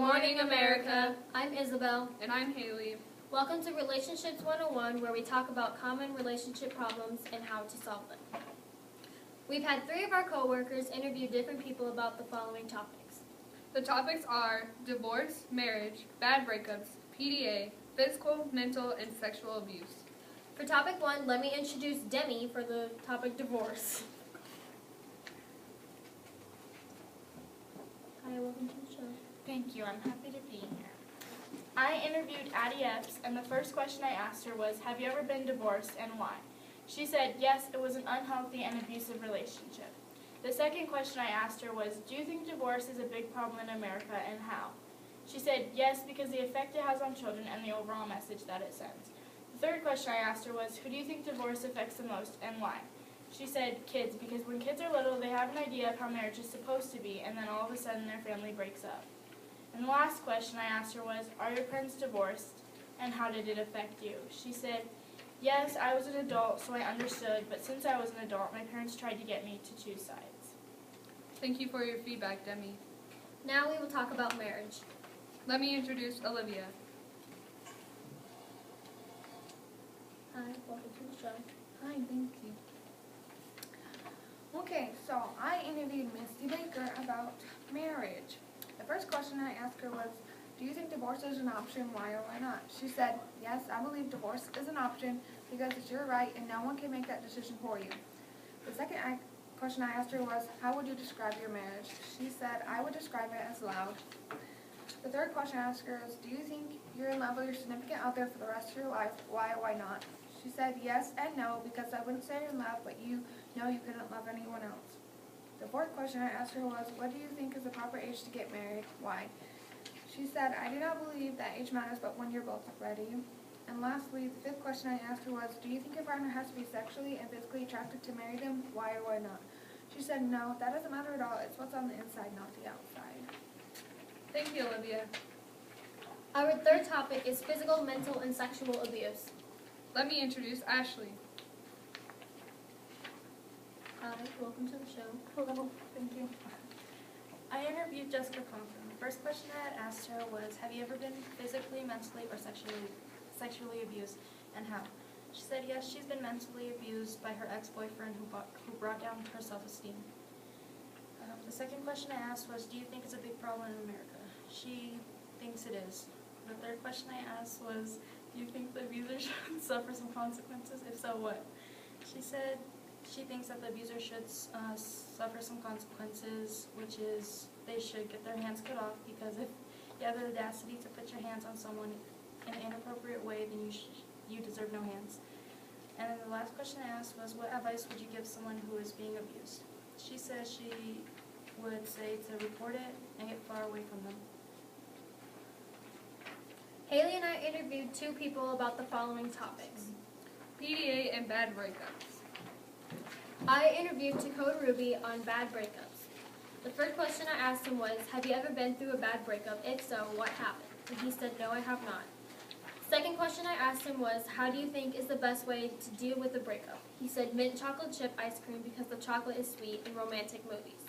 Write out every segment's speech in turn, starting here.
morning, America. I'm Isabel. And I'm Haley. Welcome to Relationships 101, where we talk about common relationship problems and how to solve them. We've had 3 of our co-workers interview different people about the following topics. The topics are divorce, marriage, bad breakups, PDA, physical, mental, and sexual abuse. For topic 1, let me introduce Demi for the topic divorce. Hi, welcome to the show. Thank you. I'm happy to be here. I interviewed Addie Epps, and the first question I asked her was, have you ever been divorced and why? She said, yes, it was an unhealthy and abusive relationship. The second question I asked her was, do you think divorce is a big problem in America and how? She said, yes, because the effect it has on children and the overall message that it sends. The third question I asked her was, who do you think divorce affects the most and why? She said, kids, because when kids are little, they have an idea of how marriage is supposed to be, and then all of a sudden their family breaks up. And the last question I asked her was, are your parents divorced, and how did it affect you? She said, yes, I was an adult, so I understood, but since I was an adult, my parents tried to get me to choose sides. Thank you for your feedback, Demi. Now we will talk about marriage. Let me introduce Olivia. Hi, welcome to the show. Hi, thank you. Okay, so I interviewed Misty Baker about marriage. The first question I asked her was, do you think divorce is an option, why or why not? She said, yes, I believe divorce is an option because it's your right and no one can make that decision for you. The second question I asked her was, how would you describe your marriage? She said, I would describe it as loud. The third question I asked her is, do you think you're in love with your significant other for the rest of your life, why or why not? She said yes and no, because I wouldn't say you're in love, but you know you couldn't love anyone else. The fourth question I asked her was, what do you think is the proper age to get married? Why? She said, I do not believe that age matters, but when you're both ready. And lastly, the fifth question I asked her was, do you think your partner has to be sexually and physically attracted to marry them? Why or why not? She said, no, that doesn't matter at all. It's what's on the inside, not the outside. Thank you, Olivia. Our third topic is physical, mental, and sexual abuse. Let me introduce Ashley. Hi, welcome to the show. Hello, thank you. I interviewed Jessica Conklin. The first question I had asked her was, have you ever been physically, mentally, or sexually abused, and how? She said yes, she's been mentally abused by her ex-boyfriend who brought down her self-esteem. The second question I asked was, do you think it's a big problem in America? She thinks it is. The third question I asked was, do you think the abuser should suffer some consequences? If so, what? She said she thinks that the abuser should suffer some consequences, which is they should get their hands cut off, because if you have the audacity to put your hands on someone in an inappropriate way, then you deserve no hands. And then the last question I asked was, what advice would you give someone who is being abused? She said she would say to report it and get far away from them. Haley and I interviewed 2 people about the following topics. PDA and bad breakups. I interviewed Dakota Ruby on bad breakups. The first question I asked him was, have you ever been through a bad breakup? If so, what happened? And he said, no, I have not. Second question I asked him was, how do you think is the best way to deal with a breakup? He said, mint chocolate chip ice cream because the chocolate is sweet in romantic movies.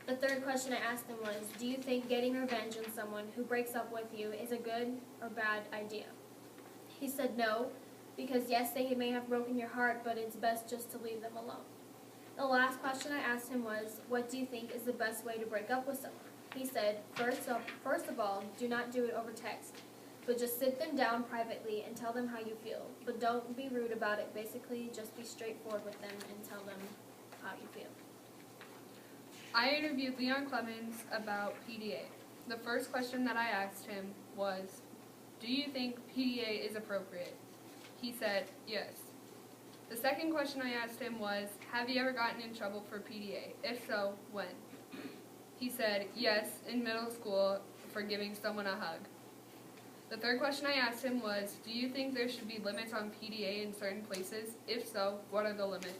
The third question I asked him was, do you think getting revenge on someone who breaks up with you is a good or bad idea? He said no, because yes, they may have broken your heart, but it's best just to leave them alone. The last question I asked him was, what do you think is the best way to break up with someone? He said, first of all, do not do it over text, but just sit them down privately and tell them how you feel. But don't be rude about it. Basically, just be straightforward with them and tell them how you feel. I interviewed Leon Clemens about PDA. The first question that I asked him was, do you think PDA is appropriate? He said, yes. The second question I asked him was, have you ever gotten in trouble for PDA? If so, when? He said, yes, in middle school for giving someone a hug. The third question I asked him was, do you think there should be limits on PDA in certain places? If so, what are the limits?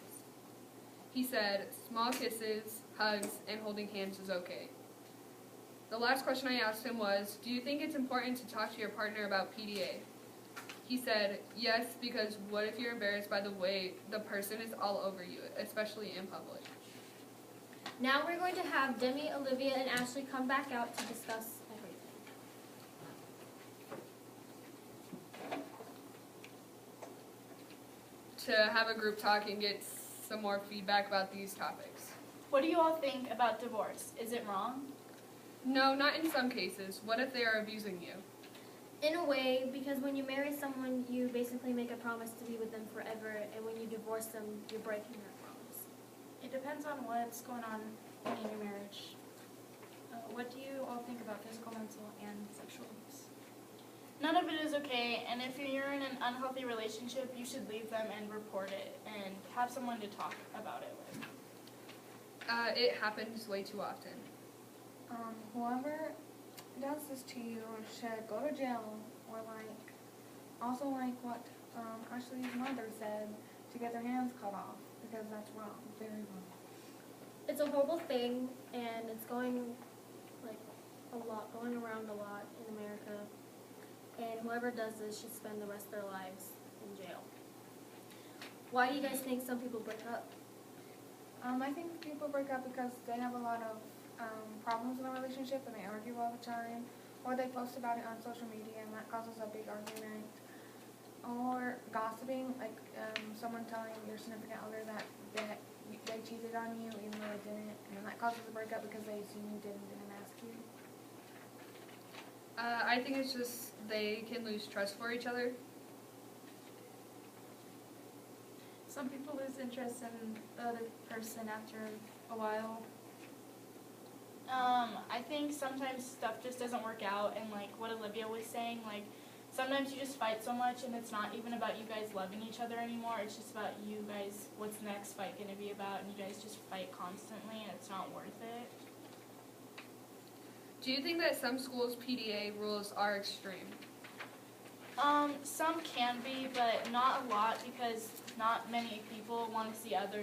He said, small kisses, hugs, and holding hands is okay. The last question I asked him was, do you think it's important to talk to your partner about PDA? He said, yes, because what if you're embarrassed by the way the person is all over you, especially in public? Now we're going to have Demi, Olivia, and Ashley come back out to discuss everything. to have a group talk and get some more feedback about these topics. What do you all think about divorce? Is it wrong? No, not in some cases. What if they are abusing you? In a way, because when you marry someone, you basically make a promise to be with them forever, and when you divorce them, you're breaking that promise. It depends on what's going on in your marriage. What do you all think about physical, mental, and sexual abuse? None of it is okay, and if you're in an unhealthy relationship, you should leave them and report it and have someone to talk about it with. It happens way too often. Whoever does this to you should go to jail, or also what Ashley's mother said, to get their hands cut off, because that's wrong, very wrong. It's a horrible thing, and it's going around a lot in America. And whoever does this should spend the rest of their lives in jail. Why do you guys think some people break up? I think people break up because they have a lot of problems in a relationship and they argue all the time, or they post about it on social media and that causes a big argument, or gossiping, someone telling your significant other that they cheated on you even though they didn't, and that causes a breakup because they assume you didn't ask you. I think it's just they can lose trust for each other. Some people lose interest in the other person after a while. I think sometimes stuff just doesn't work out, and like what Olivia was saying, sometimes you just fight so much and it's not even about you guys loving each other anymore, it's just about you guys, what's the next fight going to be about, and you guys just fight constantly and it's not worth it. Do you think that some schools' PDA rules are extreme? Some can be, but not a lot, because not many people want to see other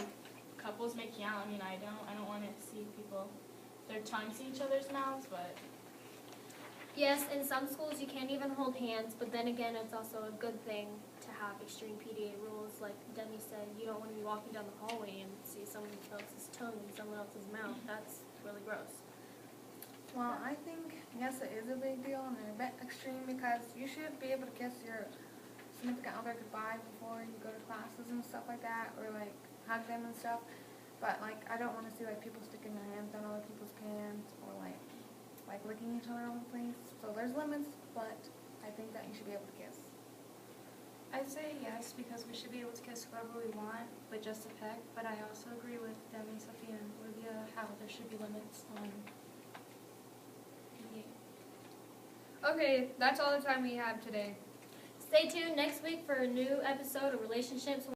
couples making out. I mean, I don't want to see people, their tongues in each other's mouths, but... Yes, in some schools you can't even hold hands, but then again, it's also a good thing to have extreme PDA rules. Like Demi said, you don't want to be walking down the hallway and see someone else's tongue in someone else's mouth. That's really gross. Well, I think, yes, it is a big deal and a bit extreme, because you should be able to kiss your significant other goodbye before you go to classes and stuff like that, or hug them and stuff. But I don't want to see people sticking their hands down other people's pants, or licking each other all over the place. So there's limits, but I think that you should be able to kiss. I'd say yes, because we should be able to kiss whoever we want, but just a peck. But I also agree with Demi, Sophia, and Olivia how there should be limits on PDA. Okay, that's all the time we have today. Stay tuned next week for a new episode of Relationships